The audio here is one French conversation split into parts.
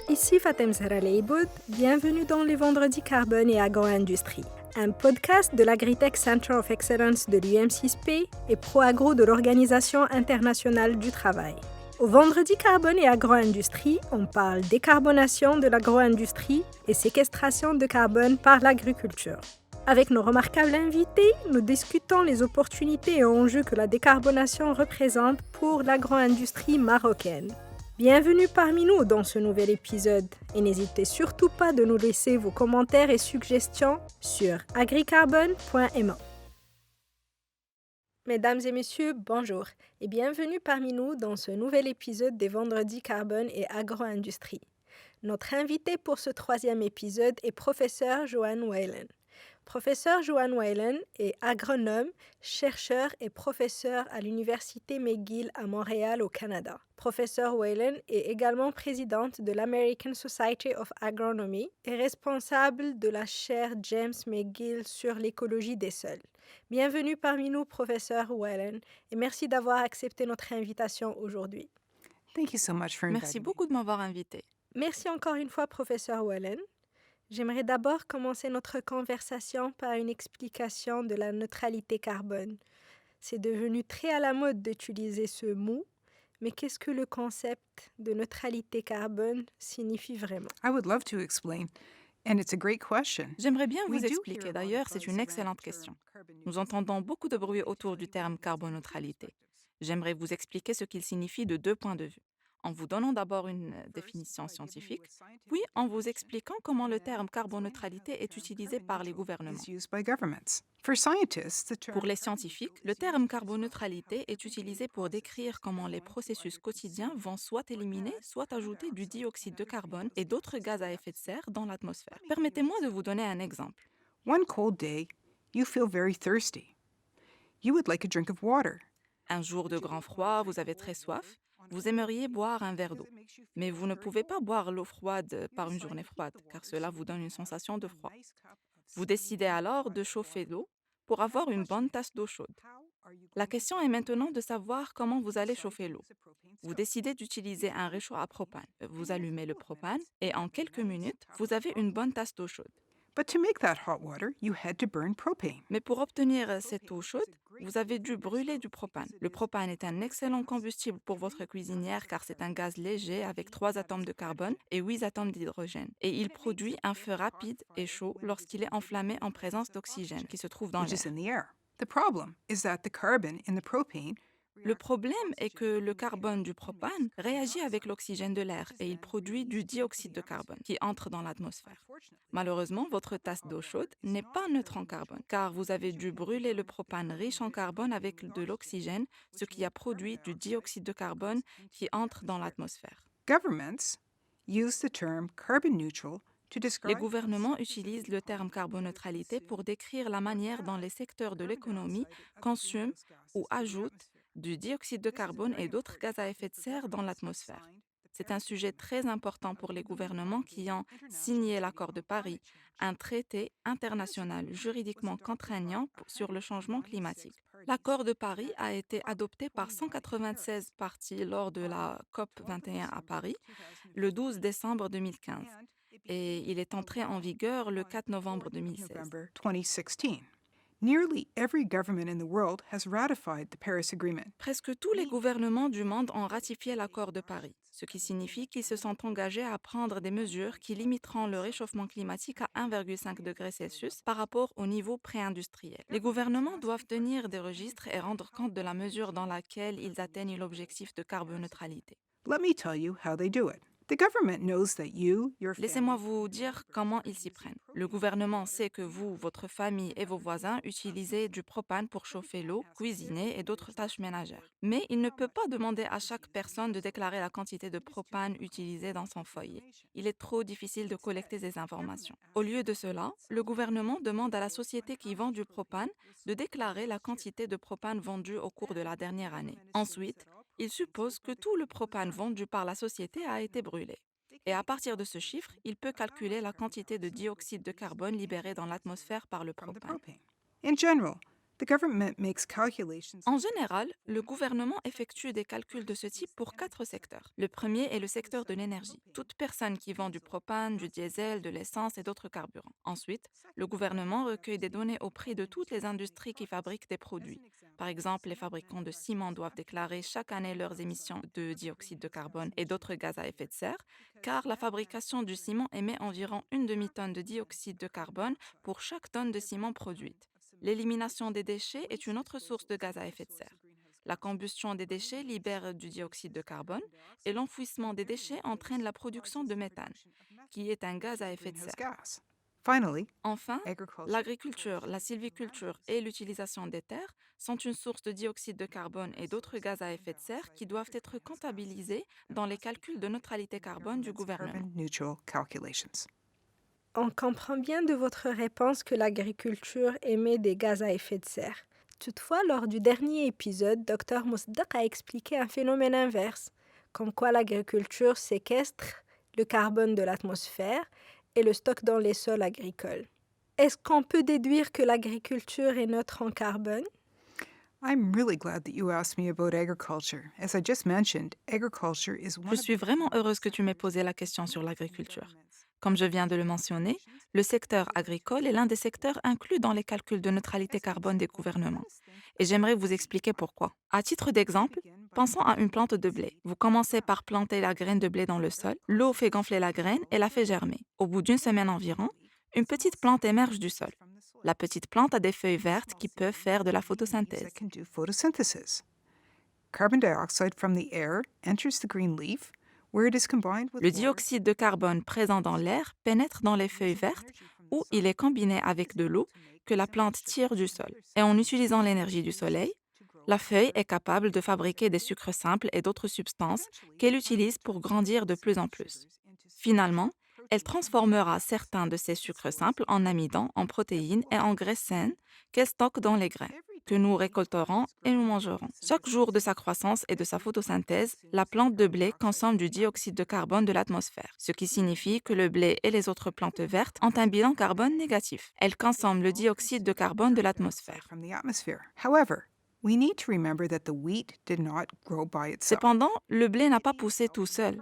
Ici Fatem Zahra Leiboud, bienvenue dans les Vendredis Carbone et Agro-Industrie, un podcast de l'Agritech Center of Excellence de l'UM6P et ProAgro de l'Organisation internationale du travail. Au Vendredi Carbone et Agro-Industrie, on parle décarbonation de l'agro-industrie et séquestration de carbone par l'agriculture. Avec nos remarquables invités, nous discutons les opportunités et enjeux que la décarbonation représente pour l'agro-industrie marocaine. Bienvenue parmi nous dans ce nouvel épisode et n'hésitez surtout pas de nous laisser vos commentaires et suggestions sur agricarbone.ma. Mesdames et messieurs, bonjour et bienvenue parmi nous dans ce nouvel épisode des Vendredis Carbone et Agro-Industrie. Notre invité pour ce troisième épisode est professeur Johan Whalen. Professeur Johan Whalen est agronome, chercheur et professeur à l'Université McGill à Montréal au Canada. Professeur Whalen est également présidente de l'American Society of Agronomy et responsable de la chaire James McGill sur l'écologie des sols. Bienvenue parmi nous, professeur Whalen, et merci d'avoir accepté notre invitation aujourd'hui. Merci beaucoup de m'avoir invité. Merci encore une fois, professeur Whalen. J'aimerais d'abord commencer notre conversation par une explication de la neutralité carbone. C'est devenu très à la mode d'utiliser ce mot, mais qu'est-ce que le concept de neutralité carbone signifie vraiment? J'aimerais bien vous expliquer. D'ailleurs, c'est une excellente question. Nous entendons beaucoup de bruit autour du terme carboneutralité. J'aimerais vous expliquer ce qu'il signifie de deux points de vue. En vous donnant d'abord une définition scientifique, puis en vous expliquant comment le terme carboneutralité est utilisé par les gouvernements. Pour les scientifiques, le terme carboneutralité est utilisé pour décrire comment les processus quotidiens vont soit éliminer, soit ajouter du dioxyde de carbone et d'autres gaz à effet de serre dans l'atmosphère. Permettez-moi de vous donner un exemple. One cold day, you feel very thirsty. You would like a drink of water. Un jour de grand froid, vous avez très soif. Vous aimeriez boire un verre d'eau, mais vous ne pouvez pas boire l'eau froide par une journée froide, car cela vous donne une sensation de froid. Vous décidez alors de chauffer l'eau pour avoir une bonne tasse d'eau chaude. La question est maintenant de savoir comment vous allez chauffer l'eau. Vous décidez d'utiliser un réchaud à propane. Vous allumez le propane et en quelques minutes, vous avez une bonne tasse d'eau chaude. But to make that hot water, you had to burn propane. Mais pour obtenir cette eau chaude, vous avez dû brûler du propane. Le propane est un excellent combustible pour votre cuisinière car c'est un gaz léger avec 3 atomes de carbone et 8 atomes d'hydrogène. Et il produit un feu rapide et chaud lorsqu'il est enflammé en présence d'oxygène qui se trouve dans Which is l'air. in the air. The problem is that the carbon in the propane Le problème est que le carbone du propane réagit avec l'oxygène de l'air et il produit du dioxyde de carbone qui entre dans l'atmosphère. Malheureusement, votre tasse d'eau chaude n'est pas neutre en carbone car vous avez dû brûler le propane riche en carbone avec de l'oxygène, ce qui a produit du dioxyde de carbone qui entre dans l'atmosphère. governments use the term carbon neutral to Les describe gouvernements utilisent le terme carboneutralité pour décrire la manière dont les secteurs de l'économie consomment ou ajoutent du dioxyde de carbone et d'autres gaz à effet de serre dans l'atmosphère. C'est un sujet très important pour les gouvernements qui ont signé l'accord de Paris, un traité international juridiquement contraignant sur le changement climatique. L'accord de Paris a été adopté par 196 parties lors de la COP 21 à Paris le 12 décembre 2015 et il est entré en vigueur le 4 novembre 2016. November 2016. Nearly every government in the world has ratified the Paris Agreement. Presque tous les gouvernements du monde ont ratifié l'accord de Paris, ce qui signifie qu'ils se sont engagés à prendre des mesures qui limiteront le réchauffement climatique à 1,5 degré Celsius par rapport au niveau pré-industriel. Les gouvernements doivent tenir des registres et rendre compte de la mesure dans laquelle ils atteignent l'objectif de carboneutralité. Let me tell you how they do it. The government knows that you, your Laissez-moi family, vous dire comment ils s'y prennent. Le gouvernement sait que vous, votre famille et vos voisins utilisez du propane pour chauffer l'eau, cuisiner et d'autres tâches ménagères. Mais il ne peut pas demander à chaque personne de déclarer la quantité de propane utilisée dans son foyer. Il est trop difficile de collecter ces informations. Au lieu de cela, le gouvernement demande à la société qui vend du propane de déclarer la quantité de propane vendue au cours de la dernière année. Ensuite, il suppose que tout le propane vendu par la société a été brûlé. Et à partir de ce chiffre, il peut calculer la quantité de dioxyde de carbone libérée dans l'atmosphère par le from the propane. propane. In general, The government makes calculations. En général, le gouvernement effectue des calculs de ce type pour 4 secteurs. Le premier est le secteur de l'énergie. Toute personne qui vend du propane, du diesel, de l'essence et d'autres carburants. Ensuite, le gouvernement recueille des données auprès de toutes les industries qui fabriquent des produits. Par exemple, les fabricants de ciment doivent déclarer chaque année leurs émissions de dioxyde de carbone et d'autres gaz à effet de serre, car la fabrication du ciment émet environ une demi-tonne de dioxyde de carbone pour chaque tonne de ciment produite. L'élimination des déchets est une autre source de gaz à effet de serre. La combustion des déchets libère du dioxyde de carbone et l'enfouissement des déchets entraîne la production de méthane, qui est un gaz à effet de Greenhouse serre. gas. Finally, Enfin, agriculture. l'agriculture, la sylviculture et l'utilisation des terres sont une source de dioxyde de carbone et d'autres gaz à effet de serre qui doivent être comptabilisés dans les calculs de neutralité carbone du gouvernement. Carbon neutral calculations. On comprend bien de votre réponse que l'agriculture émet des gaz à effet de serre. Toutefois, lors du dernier épisode, Dr Mousdak a expliqué un phénomène inverse, comme quoi l'agriculture séquestre le carbone de l'atmosphère et le stocke dans les sols agricoles. Est-ce qu'on peut déduire que l'agriculture est neutre en carbone? I'm really glad that you asked me about agriculture. As I just mentioned, agriculture is one Je of suis vraiment heureuse que tu m'aies posé la question sur l'agriculture. Comme je viens de le mentionner, le secteur agricole est l'un des secteurs inclus dans les calculs de neutralité carbone des gouvernements. Et j'aimerais vous expliquer pourquoi. À titre d'exemple, pensons à une plante de blé. Vous commencez par planter la graine de blé dans le sol, l'eau fait gonfler la graine et la fait germer. Au bout d'une semaine environ, une petite plante émerge du sol. La petite plante a des feuilles vertes qui peuvent faire de la photosynthèse. that can do photosynthesis. Carbon dioxide from the air enters the green leaf, where it is combined with Le water. dioxyde de carbone présent dans l'air pénètre dans les feuilles vertes où il est combiné avec de l'eau que la plante tire du sol. Et en utilisant l'énergie du soleil, la feuille est capable de fabriquer des sucres simples et d'autres substances qu'elle utilise pour grandir de plus en plus. Finalement, elle transformera certains de ces sucres simples en amidon, en protéines et en graisses saines qu'elle stocke dans les grains, que nous récolterons et nous mangerons. Chaque jour de sa croissance et de sa photosynthèse, la plante de blé consomme du dioxyde de carbone de l'atmosphère, ce qui signifie que le blé et les autres plantes vertes ont un bilan carbone négatif. Elles consomment le dioxyde de carbone de l'atmosphère. From the atmosphere. However, we need to remember that the wheat did not grow by itself. Cependant, le blé n'a pas poussé tout seul.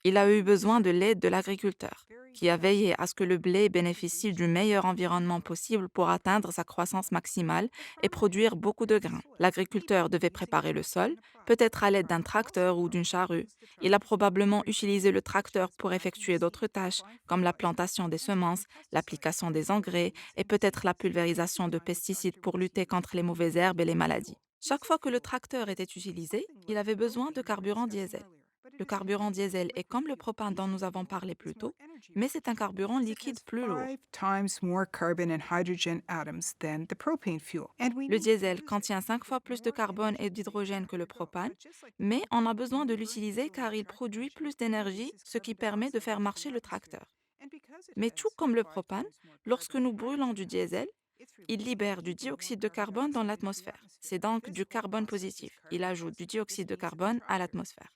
Il a eu besoin de l'aide de l'agriculteur, qui a veillé à ce que le blé bénéficie du meilleur environnement possible pour atteindre sa croissance maximale et produire beaucoup de grains. L'agriculteur devait préparer le sol, peut-être à l'aide d'un tracteur ou d'une charrue. Il a probablement utilisé le tracteur pour effectuer d'autres tâches, comme la plantation des semences, l'application des engrais et peut-être la pulvérisation de pesticides pour lutter contre les mauvaises herbes et les maladies. Chaque fois que le tracteur était utilisé, il avait besoin de carburant diesel. Le carburant diesel est comme le propane dont nous avons parlé plus tôt, mais c'est un carburant liquide plus lourd. 5 times more carbon and hydrogen atoms than the propane fuel. And we Le diesel contient 5 fois plus de carbone et d'hydrogène que le propane, mais on a besoin de l'utiliser car il produit plus d'énergie, ce qui permet de faire marcher le tracteur. Mais tout comme le propane, lorsque nous brûlons du diesel, il libère du dioxyde de carbone dans l'atmosphère. C'est donc du carbone positif. Il ajoute du dioxyde de carbone à l'atmosphère.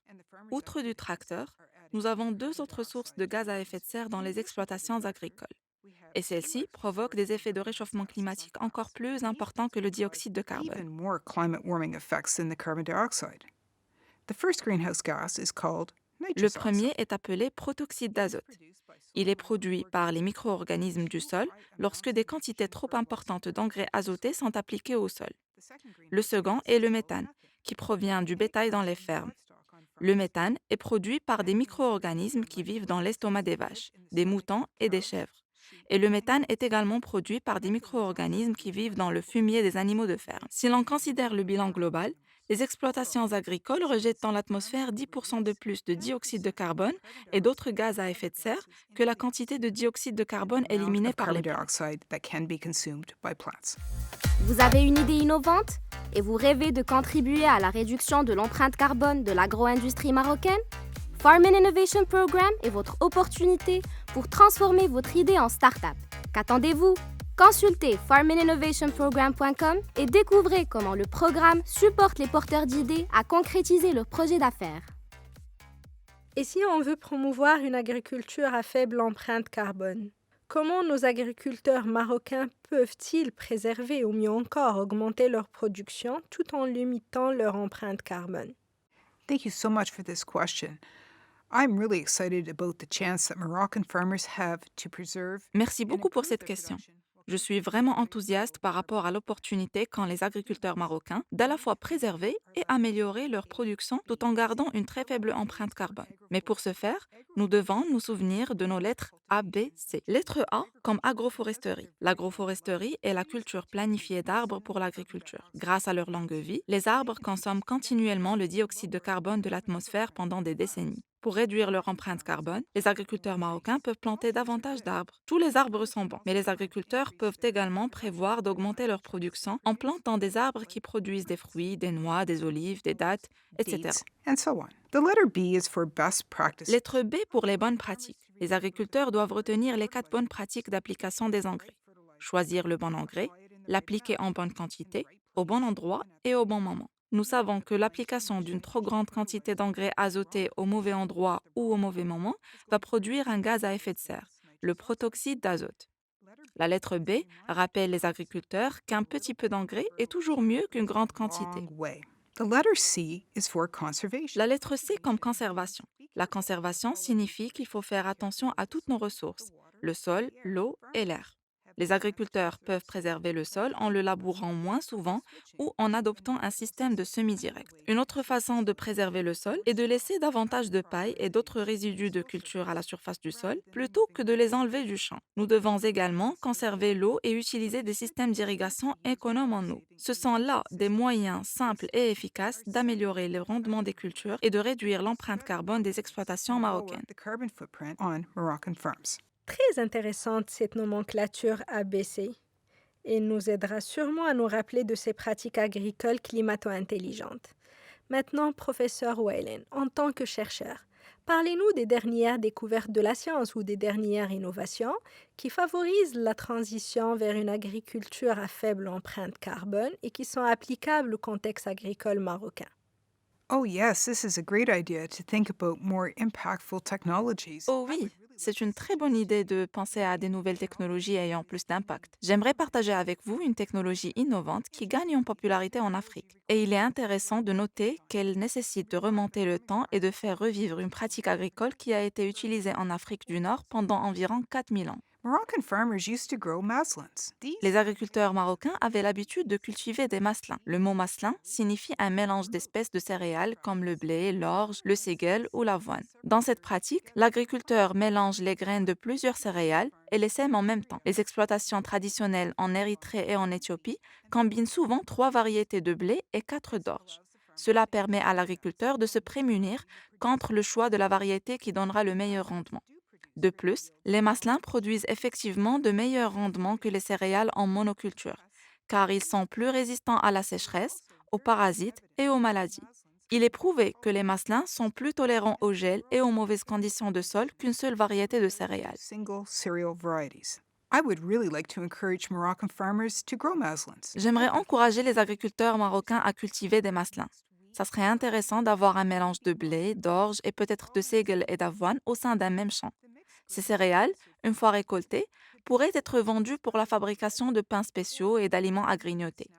Outre du tracteur, nous avons 2 autres sources de gaz à effet de serre dans les exploitations agricoles. Et celles-ci provoquent des effets de réchauffement climatique encore plus importants que le dioxyde de carbone. even more climate warming effects than the carbon dioxide. The first greenhouse gas is called Le nitrous premier oxide. est appelé protoxyde d'azote. Il est produit par les micro-organismes du sol lorsque des quantités trop importantes d'engrais azotés sont appliquées au sol. Le second est le méthane, qui provient du bétail dans les fermes. Le méthane est produit par des micro-organismes qui vivent dans l'estomac des vaches, des moutons et des chèvres. Et le méthane est également produit par des micro-organismes qui vivent dans le fumier des animaux de ferme. Si l'on considère le bilan global, les exploitations agricoles rejettent dans l'atmosphère 10% de plus de dioxyde de carbone et d'autres gaz à effet de serre que la quantité de dioxyde de carbone Amount éliminée of par carbon les plantes. dioxide that can be consumed by plants. Vous avez une idée innovante et vous rêvez de contribuer à la réduction de l'empreinte carbone de l'agro-industrie marocaine? Farm and Innovation Program est votre opportunité pour transformer votre idée en start-up. Qu'attendez-vous? Consultez farmandinnovationprogram.com et découvrez comment le programme supporte les porteurs d'idées à concrétiser leurs projets d'affaires. Et si on veut promouvoir une agriculture à faible empreinte carbone, Comment nos agriculteurs marocains peuvent-ils préserver ou mieux encore augmenter leur production tout en limitant leur empreinte carbone? Thank you so much for this question. I'm really excited about the chance that Moroccan farmers have to preserve Merci and beaucoup pour improve cette their question. production. Je suis vraiment enthousiaste par rapport à l'opportunité qu'ont les agriculteurs marocains d'à la fois préserver et améliorer leur production tout en gardant une très faible empreinte carbone. Mais pour ce faire, nous devons nous souvenir de nos lettres A, B, C. Lettre A comme agroforesterie. L'agroforesterie est la culture planifiée d'arbres pour l'agriculture. Grâce à leur longue vie, les arbres consomment continuellement le dioxyde de carbone de l'atmosphère pendant des décennies. Pour réduire leur empreinte carbone, les agriculteurs marocains peuvent planter davantage d'arbres. Tous les arbres sont bons, mais les agriculteurs peuvent également prévoir d'augmenter leur production en plantant des arbres qui produisent des fruits, des noix, des olives, des dattes, etc. Dates, and so on. The letter B is for best practices. Lettre B pour les bonnes pratiques. Les agriculteurs doivent retenir les 4 bonnes pratiques d'application des engrais. Choisir le bon engrais, l'appliquer en bonne quantité, au bon endroit et au bon moment. Nous savons que l'application d'une trop grande quantité d'engrais azotés au mauvais endroit ou au mauvais moment va produire un gaz à effet de serre, le protoxyde d'azote. La lettre B rappelle les agriculteurs qu'un petit peu d'engrais est toujours mieux qu'une grande quantité. Wrong way. The letter C is for conservation. La lettre C comme conservation. La conservation signifie qu'il faut faire attention à toutes nos ressources, le sol, l'eau et l'air. Les agriculteurs peuvent préserver le sol en le labourant moins souvent ou en adoptant un système de semi-direct. Une autre façon de préserver le sol est de laisser davantage de paille et d'autres résidus de culture à la surface du sol plutôt que de les enlever du champ. Nous devons également conserver l'eau et utiliser des systèmes d'irrigation économes en eau. Ce sont là des moyens simples et efficaces d'améliorer le rendement des cultures et de réduire l'empreinte carbone des exploitations Lower marocaines. the carbon footprint on Moroccan farms. Très intéressante cette nomenclature ABC et nous aidera sûrement à nous rappeler de ces pratiques agricoles climato-intelligentes. Maintenant, professeur Whalen, en tant que chercheur, parlez-nous des dernières découvertes de la science ou des dernières innovations qui favorisent la transition vers une agriculture à faible empreinte carbone et qui sont applicables au contexte agricole marocain. Oh, yes, this is a great idea to think about more impactful technologies. Oh oui, c'est une très bonne idée de penser à des nouvelles technologies ayant plus d'impact. J'aimerais partager avec vous une technologie innovante qui gagne en popularité en Afrique. Et il est intéressant de noter qu'elle nécessite de remonter le temps et de faire revivre une pratique agricole qui a été utilisée en Afrique du Nord pendant environ 4000 ans. Moroccan farmers used to grow maslins. Les agriculteurs marocains avaient l'habitude de cultiver des maslins. Le mot maslin signifie un mélange d'espèces de céréales comme le blé, l'orge, le ségel ou l'avoine. Dans cette pratique, l'agriculteur mélange les graines de plusieurs céréales et les sème en même temps. Les exploitations traditionnelles en Érythrée et en Éthiopie combinent souvent 3 variétés de blé et 4 d'orge. Cela permet à l'agriculteur de se prémunir contre le choix de la variété qui donnera le meilleur rendement. De plus, les maslins produisent effectivement de meilleurs rendements que les céréales en monoculture, car ils sont plus résistants à la sécheresse, aux parasites et aux maladies. Il est prouvé que les maslins sont plus tolérants au gel et aux mauvaises conditions de sol qu'une seule variété de céréales. Single cereal varieties. I would really like to encourage Moroccan farmers to grow maslins. J'aimerais encourager les agriculteurs marocains à cultiver des maslins. Ça serait intéressant d'avoir un mélange de blé, d'orge et peut-être de ségel et d'avoine au sein d'un même champ. Ces céréales, une fois récoltées, pourraient être vendues pour la fabrication de pains spéciaux et d'aliments à grignoter.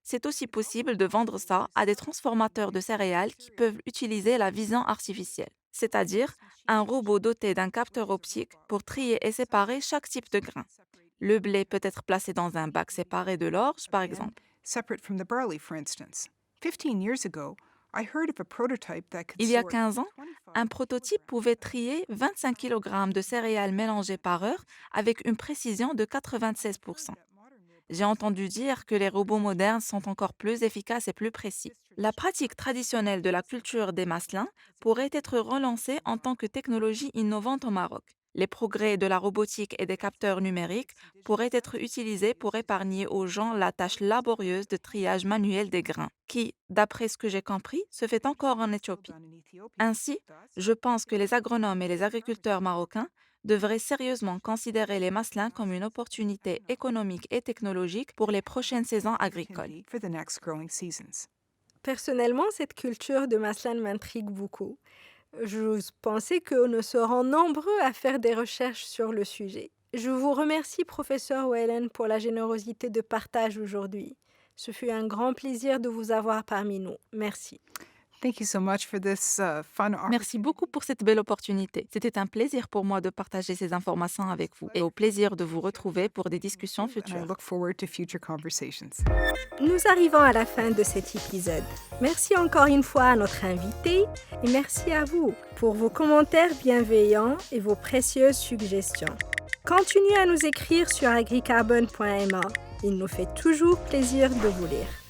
C'est aussi possible de vendre ça à des transformateurs de céréales qui peuvent utiliser la vision artificielle, c'est-à-dire un robot doté d'un capteur optique pour trier et séparer chaque type de grain. Le blé peut être placé dans un bac séparé de l'orge, par exemple. Separate from the barley, for instance. 15 years ago, I heard of a prototype that could Il y a sort 15 ans, 25 un prototype pouvait trier 25 kg de céréales mélangées par heure avec une précision de 96%. J'ai entendu dire que les robots modernes sont encore plus efficaces et plus précis. La pratique traditionnelle de la culture des maslins pourrait être relancée en tant que technologie innovante au Maroc. Les progrès de la robotique et des capteurs numériques pourraient être utilisés pour épargner aux gens la tâche laborieuse de triage manuel des grains, qui, d'après ce que j'ai compris, se fait encore en Éthiopie. done in Ethiopia. Ainsi, je pense que les agronomes et les agriculteurs marocains devraient sérieusement considérer les maslins comme une opportunité économique et technologique pour les prochaines saisons agricoles. Opportunity for the next growing seasons. Personnellement, cette culture de maslin m'intrigue beaucoup. J'ose penser que nous serons nombreux à faire des recherches sur le sujet. Je vous remercie, professeur Whelan, pour la générosité de partage aujourd'hui. Ce fut un grand plaisir de vous avoir parmi nous. Merci. Thank you so much for this fun Merci beaucoup pour cette belle opportunité. C'était un plaisir pour moi de partager ces informations avec vous et au plaisir de vous retrouver pour des discussions and I futures. look forward to future conversations. Nous arrivons à la fin de cet épisode. Merci encore une fois à notre invité et merci à vous pour vos commentaires bienveillants et vos précieuses suggestions. Continuez à nous écrire sur agricarbon.ma. Il nous fait toujours plaisir de vous lire.